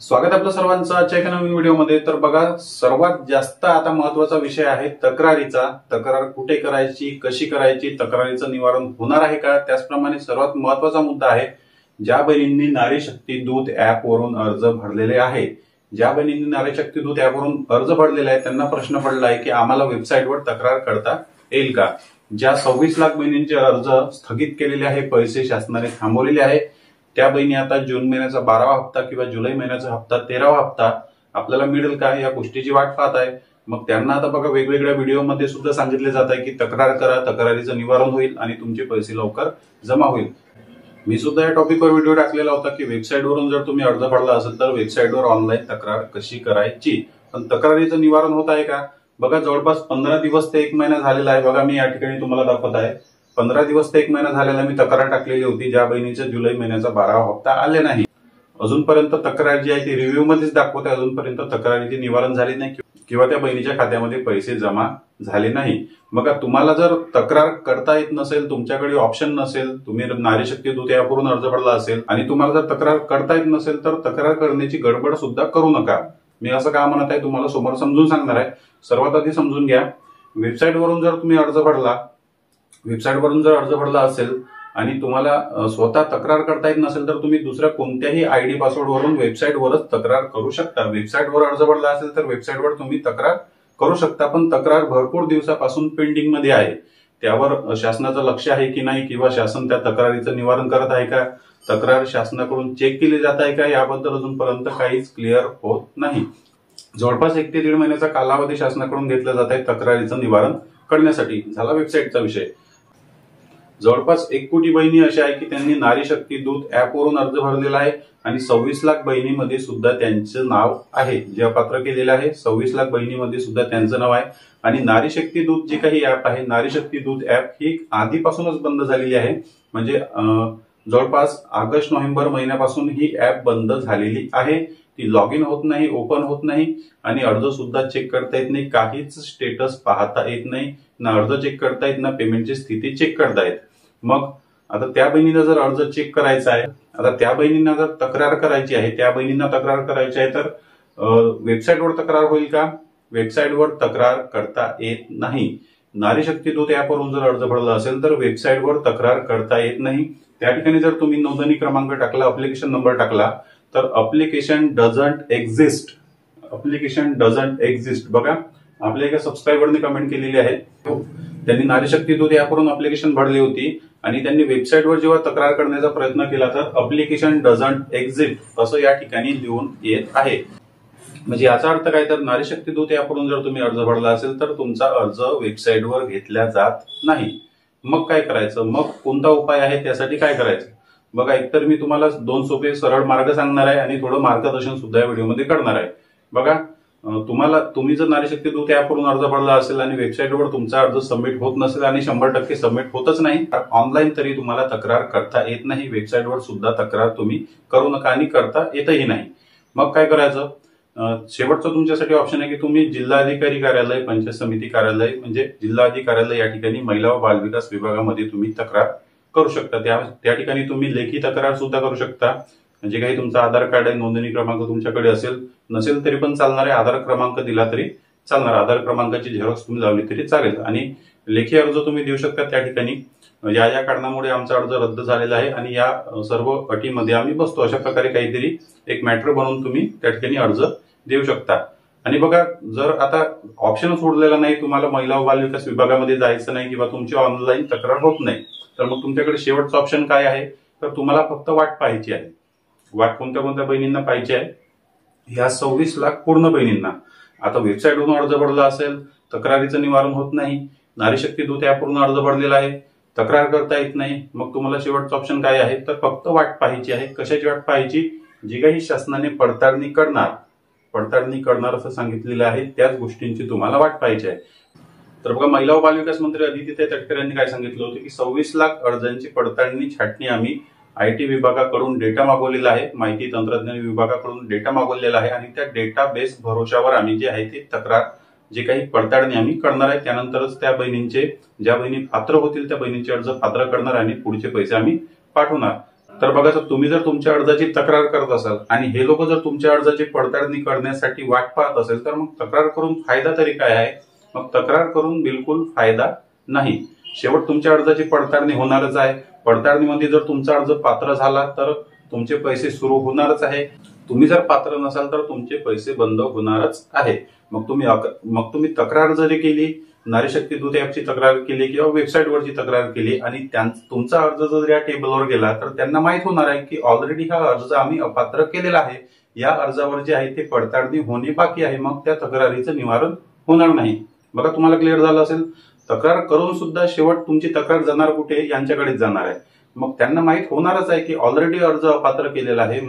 स्वागत आपलं सर्वांचं आजच्या एका नवीन व्हिडिओमध्ये। तर बघा, सर्वात जास्त आता महत्त्वाचा विषय आहे तक्रारीचा। तक्रार कुठे करायची, कशी करायची, तक्रारीचं निवारण होणार आहे का? त्याचप्रमाणे सर्वात महत्त्वाचा मुद्दा आहे, ज्या बहिणींनी नारी शक्ती दूत ऍप वरून अर्ज भरलेले आहे, ज्या बहिणींनी नारी शक्ती दूत ऍप वरून अर्ज भरलेला आहे त्यांना प्रश्न पडला आहे की आम्हाला वेबसाईटवर तक्रार करता येईल का? ज्या 26 लाख बहिणींचे अर्ज स्थगित केलेले आहे, पैसे शासनाने थांबवलेले आहे, त्या बहिणी आता जून महिन्याचा 12वा हप्ता किंवा जुलै महिन्याचा हप्ता 13वा हप्ता आपल्याला मिळेल का, या गोष्टीची वाट पाहत आहे। मग त्यांना आता बघा, वेगवेगळ्या व्हिडिओमध्ये सुद्धा सांगितले जात आहे की तक्रार करा, तक्रारीचं निवारण होईल आणि तुमचे पैसे लवकर जमा होईल। मी सुद्धा या टॉपिकवर व्हिडिओ टाकलेला होता की वेबसाईटवरून जर तुम्ही अर्ज भरला असेल तर वेबसाईटवर ऑनलाईन तक्रार कशी करायची, पण तक्रारीचं निवारण होत आहे का? बघा, जवळपास 15 दिवस ते 1 महिना झालेला आहे। बघा, मी या ठिकाणी तुम्हाला दाखवत आहे, 15 दिवस ते 1 महिना झालेला मी तक्रार टाकलेली होती, ज्या बहिणीचे जुलै महिन्याचा 12वा हप्ता आले नाही। अजूनपर्यंत तक्रार जी आहे ती रिव्ह्यू मध्येच दाखवते, अजूनपर्यंत तक्रारीची निवारण झाली नाही किंवा त्या बहिणीच्या खात्यामध्ये पैसे जमा झाले नाही। बघा, तुम्हाला जर तक्रार करता येत नसेल, तुमच्याकडे ऑप्शन नसेल, तुम्ही नारी शक्ती दूत ऍपवरून अर्ज भरला असेल आणि तुम्हाला जर तक्रार करता येत नसेल तर तक्रार करण्याची गडबड सुद्धा करू नका। मी असं का म्हणत आहे तुम्हाला समोर समजून सांगणार आहे। सर्वात आधी समजून घ्या, वेबसाईटवरून जर तुम्ही अर्ज भरला, वेबसाईटवरून जर अर्ज भरला असेल आणि तुम्हाला स्वतः तक्रार करता येत नसेल तर तुम्ही दुसऱ्या कोणत्याही आयडी पासवर्ड वरून वेबसाईटवरच तक्रार करू शकता। वेबसाईटवर अर्ज भरला असेल तर वेबसाईटवर तुम्ही तक्रार करू शकता, पण तक्रार भरपूर दिवसापासून पेंडिंग मध्ये आहे। त्यावर शासनाचं लक्ष आहे की नाही, किंवा शासन त्या तक्रारीचं निवारण करत आहे का, तक्रार शासनाकडून चेक केली जात आहे का, याबद्दल अजूनपर्यंत काहीच क्लिअर होत नाही। जवळपास 1 ते 1.5 महिन्याचा कालावधी शासनाकडून घेतला जात आहे तक्रारीचं निवारण करण्यासाठी। झाला वेबसाईटचा विषय। जवळपास 1 कोटी बहिणी अशा आहे की त्यांनी नारी शक्ती दूत ऍपवरून अर्ज भरलेला आहे आणि 26 लाख बहिणीमध्ये सुद्धा त्यांचं नाव आहे, जे अपात्र केलेलं आहे 26 लाख बहिणीमध्ये सुद्धा त्यांचं नाव आहे। आणि नारी शक्ती दूत जी काही ऍप आहे, नारी शक्ती दूत ऍप ही आधीपासूनच बंद झालेली आहे, म्हणजे जवळपास ऑगस्ट नोव्हेंबर महिन्यापासून ही ऍप बंद झालेली आहे। ती लॉग इन होत नाही, ओपन होत नाही आणि अर्ज सुद्धा चेक करता येत नाही, काहीच स्टेटस पाहता येत नाही, ना अर्ज चेक करता येत, ना पेमेंटची स्थिती चेक करता येत। मग आता त्या बहिणीला जर अर्ज चेक करायचा आहे, आता त्या बहिणींना जर तक्रार करायची आहे, त्या बहिणींना तक्रार करायची आहे तर वेबसाईटवर तक्रार होईल का? वेबसाईटवर तक्रार करता येत नाही। नारी शक्ती दूत ऍपवरून जर अर्ज भरला असेल तर वेबसाईटवर तक्रार करता येत नाही। त्या ठिकाणी जर तुम्ही नोंदणी क्रमांक टाकला, अप्लिकेशन नंबर टाकला तर application doesn't exist, application doesn't exist. बघा, आपल्या एका सबस्क्रायबरने कमेंट केलेली आहे, त्यांनी नारी शक्ती दूत ऍपवरून अप्लिकेशन भरली होती आणि त्यांनी वेबसाईटवर जेव्हा तक्रार करण्याचा प्रयत्न केला तर अप्लिकेशन डझंट एक्झिस्ट असं या ठिकाणी लिहून येत आहे। म्हणजे याचा अर्थ काय, तर नारी शक्ती दूत ऍपवरून जर तुम्ही अर्ज भरला असेल तर तुमचा अर्ज वेबसाईटवर घेतला जात नाही। मग काय करायचं, मग कोणता उपाय आहे, त्यासाठी काय करायचं? बघा, एकतर मी तुम्हाला 2 सोपे सरळ मार्ग सांगणार आहे आणि थोडं मार्गदर्शन सुद्धा या व्हिडिओमध्ये करणार आहे। बघा, तुम्ही जर नारी शक्ती दूत ऍपवरून अर्ज भरला असेल आणि वेबसाईटवर तुमचा अर्ज सबमिट होत नसेल आणि 100% सबमिट होतच नाही, ऑनलाईन तरी तुम्हाला तक्रार करता येत नाही, वेबसाईटवर सुद्धा तक्रार तुम्ही करू नका आणि करता येतही नाही। मग काय करायचं? शेवटचं तुमच्यासाठी ऑप्शन आहे की तुम्ही जिल्हाधिकारी कार्यालय, पंचायत समिती कार्यालय म्हणजे जिल्हाधिकारी कार्यालय या ठिकाणी महिला व बालविकास विभागामध्ये तुम्ही तक्रार करू शकता। त्या ठिकाणी तुम्ही लेखी तक्रार सुद्धा करू शकता। म्हणजे काही तुमचा आधार कार्ड आहे, नोंदणी क्रमांक तुमच्याकडे असेल, नसेल तरी पण चालणार आहे, आधार क्रमांक दिला तरी चालणार, आधार क्रमांकाची झेरॉक्स तुम्ही लावली तरी चालेल आणि लेखी अर्ज तुम्ही देऊ शकता। त्या ठिकाणी या कारणामुळे आमचा अर्ज रद्द झालेला आहे आणि या सर्व अटीमध्ये आम्ही बसतो, अशा प्रकारे काहीतरी एक मॅटर बनवून तुम्ही त्या ठिकाणी अर्ज देऊ शकता। आणि बघा, जर आता ऑप्शन सोडलेला नाही, तुम्हाला महिला व बालविकास विभागामध्ये जायचं नाही किंवा तुमची ऑनलाईन तक्रार होत नाही, तर मग तुमच्याकडे शेवटचं ऑप्शन काय आहे, तर तुम्हाला फक्त वाट पाहायची आहे। वाट कोणत्या कोणत्या बहिणींना पाहिजे आहे? ह्या 26 लाख पूर्ण बहिणींना। आता वेबसाईटवरून अर्ज भरला असेल, तक्रारीचं निवारण होत नाही, नारी शक्ती दूत ऍपवरून अर्ज भरलेला आहे, तक्रार करता येत नाही, मग तुम्हाला शेवटचं ऑप्शन काय आहे, तर फक्त वाट पाहायची आहे। कशाची वाट पाहायची? जी काही शासनाने पडताळणी करणार असं सांगितलेलं आहे, त्याच गोष्टींची तुम्हाला वाट पाहायची आहे। तर बघा, महिला व बालविकास मंत्री आदित्य तटकरे यांनी काय सांगितलं होतं की 26 लाख अर्जांची पडताळणी छाटणी आम्ही IT विभागाकडून डेटा मागवलेला आहे, माहिती तंत्रज्ञान विभागाकडून डेटा मागवलेला आहे आणि त्या डेटाबेस भरोशावर आम्ही जे आहे ते तक्रार, जे काही पडताळणी आम्ही करणार आहे, त्यानंतरच त्या बहिणींचे, ज्या बहिणी पात्र होतील त्या बहिणींचे अर्ज पात्र करणार आणि पुढचे पैसे आम्ही पाठवणार। तर बघा, जर तुम्ही तुमच्या अर्जाची तक्रार करत असाल आणि हे लोक जर तुमच्या अर्जाची पडताळणी करण्यासाठी वाट पाहत असेल तर मग तक्रार करून फायदा तरी काय आहे? मग तक्रार करून बिलकुल फायदा नाही. शेवट तुमच्या अर्जाची पडताळणी होणारच आहे. पडताळणीमध्ये जर तुमचा अर्ज पात्र झाला तर तुमचे पैसे सुरू होणारच आहे. तुम्ही जर पात्र नसाल तर तुमचे पैसे बंद होणारच आहे. मग तुम्ही तक्रार जरी केली, नारी शक्ती दूत ऍपची तक्रार केली किंवा वेबसाईटवरची तक्रार केली आणि तुमचा अर्ज जर या टेबलवर गेला तर त्यांना माहित होणार आहे की ऑलरेडी हा अर्ज आम्ही अपात्र केलेला आहे. या अर्जावर जे आहे ते पडताळणी होणे बाकी आहे. मग त्या तक्रारीचं निवारण होणार नाही. बघा, तुम्हाला क्लिअर झालं असेल. तक्रार करून सुद्धा शेवट तुमची तक्रार जाणार कुठे? यांच्याकडेच जाणार आहे. मग त्यांना माहित होणारच आहे की ऑलरेडी अर्ज अपात्र केलेला आहे.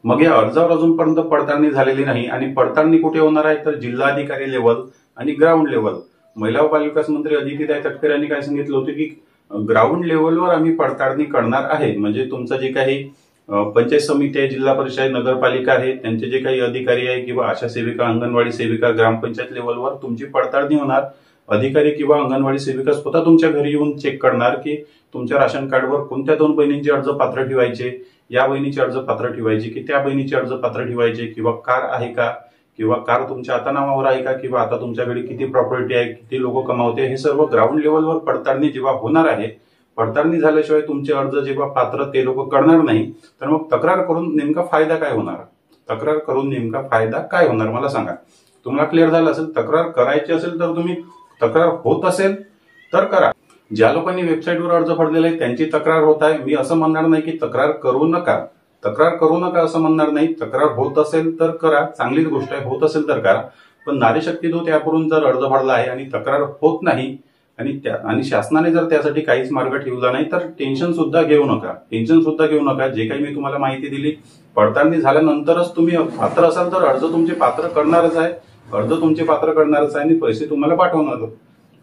मग या अर्जावर अजूनपर्यंत पडताळणी झालेली नाही आणि पडताळणी कुठे होणार आहे? तर जिल्हाधिकारी लेवल आणि ग्राउंड लेवल. महिला व बालविकास मंत्री अदितीताई तटकरे यांनी काय सांगितलं होतं की ग्राउंड लेवलवर आम्ही पडताळणी करणार आहे. म्हणजे तुमचं जे काही पंचायत समिती आहे, जिल्हा परिषद, नगरपालिका आहे, त्यांचे जे काही अधिकारी आहे किंवा आशा सेविका, अंगणवाडी सेविका, ग्रामपंचायत लेवलवर तुमची पडताळणी होणार. अधिकारी किंवा अंगणवाडी सेविका स्वतः तुमच्या घरी येऊन चेक करणार की तुमच्या राशन कार्डवर कोणत्या 2 बहिणींचे अर्ज पात्र ठेवायचे, या बहिणीचे अर्ज पात्र ठेवायचे की त्या बहिणीचे अर्ज पात्र ठेवायचे, किंवा कार आहे का, किंवा कार तुमच्या आता नावावर आहे का, किंवा आता तुमच्याकडे किती प्रॉपर्टी आहे, किती लोक कमावते, हे सर्व ग्राउंड लेवलवर पडताळणी जेव्हा होणार आहे. पडताळणी झाल्याशिवाय तुमचे अर्ज जेव्हा पात्र ते लोक करणार नाही तर मग तक्रार करून नेमका फायदा काय होणार? तक्रार करून नेमका फायदा काय होणार मला सांगा. तुम्हाला क्लिअर झालं असेल. तक्रार करायची असेल तर तुम्ही, तक्रार होत असेल तर करा. ज्या लोकांनी वेबसाईटवर अर्ज भरलेला आहे त्यांची तक्रार होत आहे. मी असं म्हणणार नाही की तक्रार करू नका, तक्रार करू नका असं म्हणणार नाही. तक्रार होत असेल तर करा, चांगलीच गोष्ट आहे. होत असेल तर करा. पण नारी शक्ती दूत ॲपवरून जर अर्ज भरला आहे आणि तक्रार होत नाही आणि शासनाने जर त्यासाठी काहीच मार्ग ठेवला नाही तर टेन्शन सुद्धा घेऊ नका. टेन्शन सुद्धा घेऊ नका. जे काही मी तुम्हाला माहिती दिली, पडताळणी झाल्यानंतरच तुम्ही पात्र असाल तर अर्ज तुमचे पात्र करणारच आहे. अर्ज तुमचे पात्र करणारच आहे आणि पैसे तुम्हाला पाठवणार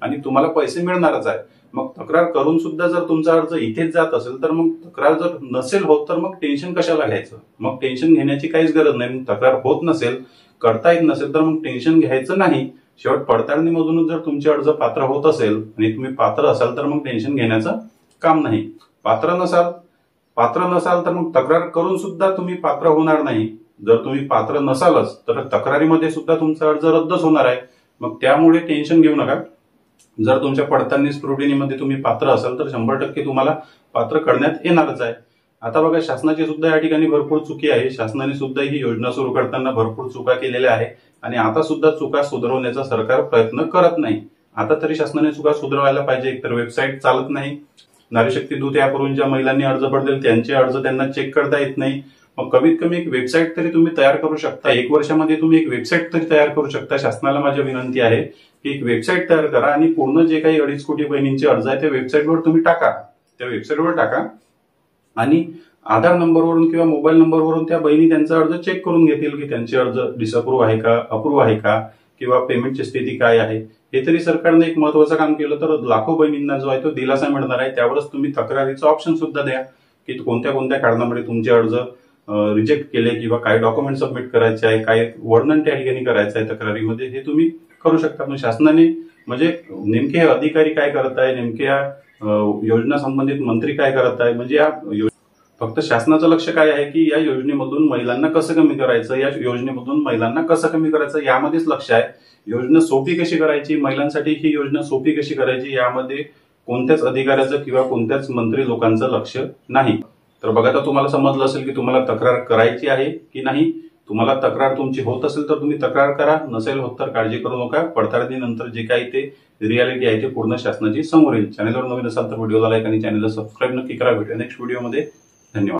आणि तुम्हाला पैसे मिळणारच आहे. मग तक्रार करून सुद्धा जर तुमचा अर्ज इथेच जात असेल तर मग तक्रार जर नसेल होत तर मग टेन्शन कशाला घ्यायचं? मग टेन्शन घेण्याची काहीच गरज नाही. मग तक्रार होत नसेल, करता येत नसेल तर मग टेन्शन घ्यायचं नाही. शेवट पडताळणीमधूनच जर तुमचे अर्ज पात्र होत असेल आणि तुम्ही पात्र असाल तर मग टेन्शन घेण्याचं काम नाही. पात्र नसाल तर मग तक्रार करून सुद्धा तुम्ही पात्र होणार नाही. जर तुम्ही पात्र नसालच तर तक्रारीमध्ये सुद्धा तुमचा अर्ज रद्दच होणार आहे. मग त्यामुळे टेन्शन घेऊ नका. जर तुमच्या पडताळणी स्क्रुटिनीमध्ये तुम्ही पात्र असाल तर 100% तुम्हाला पात्र करण्यात येणारच आहे. आता बघा, शासनाची सुद्धा या ठिकाणी भरपूर चुकी आहे. शासनाने सुद्धा ही योजना सुरू करताना भरपूर चुका केलेल्या आहे आणि आता सुद्धा चुका सुधारवण्याचा सरकार प्रयत्न करत नाही. आता तरी शासनाने चुका सुधारवायला पाहिजे. एकतर वेबसाईट चालत नाही. नारी शक्ती दूत ॲपवरून ज्या महिलांनी अर्ज भरले त्यांचे अर्ज त्यांना चेक करता येत नाही. मग कमीत कमी एक वेबसाईट तरी तुम्ही तयार करू शकता. 1 वर्षामध्ये तुम्ही एक वेबसाईट तरी तयार करू शकता. शासनाला माझी विनंती आहे की एक वेबसाईट तयार करा आणि पूर्ण जे काही 2.5 कोटी बहिणींचे अर्ज आहे त्या वेबसाईटवर तुम्ही टाका. त्या वेबसाईटवर टाका आणि आधार नंबरवरून किंवा मोबाईल नंबरवरून त्या बहिणी त्यांचा अर्ज चेक करून घेतील की त्यांचे अर्ज डिसअप्रूव्ह आहे का, अप्रूव्ह आहे का, किंवा पेमेंटची स्थिती काय आहे. हे तरी सरकारने एक महत्वाचं काम केलं तर लाखो बहिणींना जो आहे तो दिलासा मिळणार आहे. त्यावरच तुम्ही तक्रारीचं ऑप्शन सुद्धा द्या की कोणत्या कोणत्या कारणामुळे तुमचे अर्ज रिजेक्ट केले किंवा काय डॉक्युमेंट सबमिट करायचे आहे, काय वर्णन त्या ठिकाणी करायचं आहे तक्रारीमध्ये, हे तुम्ही करू शकता. पण शासनाने म्हणजे नेमके हे अधिकारी काय करत आहे, नेमके या योजना संबंधित मंत्री काय करत आहे, म्हणजे या फक्त शासनाचं लक्ष काय आहे की या योजनेमधून महिलांना कसं कमी करायचं, या योजनेमधून महिलांना कसं कमी करायचं यामध्येच लक्ष आहे. योजना सोपी कशी करायची, महिलांसाठी ही योजना सोपी कशी करायची यामध्ये कोणत्याच अधिकाऱ्याचं किंवा कोणत्याच मंत्री लोकांचं लक्ष नाही. तर बघा, आता तुम्हाला समजलं असेल की तुम्हाला तक्रार करायची आहे की नाही. तुम्हाला तक्रार तुमची होत असेल तर तुम्ही तक्रार करा, नसेल होत तर काळजी करू नका. पडताळणीनंतर जे काही ते रियालिटी आहे ते पूर्ण शासनाची समोर येईल. चॅनलवर नवीन असाल तर व्हिडिओला लाईक आणि चॅनलला सबस्क्राईब नक्की करा. भेटूया नेक्स्ट व्हिडिओमध्ये. धन्यवाद.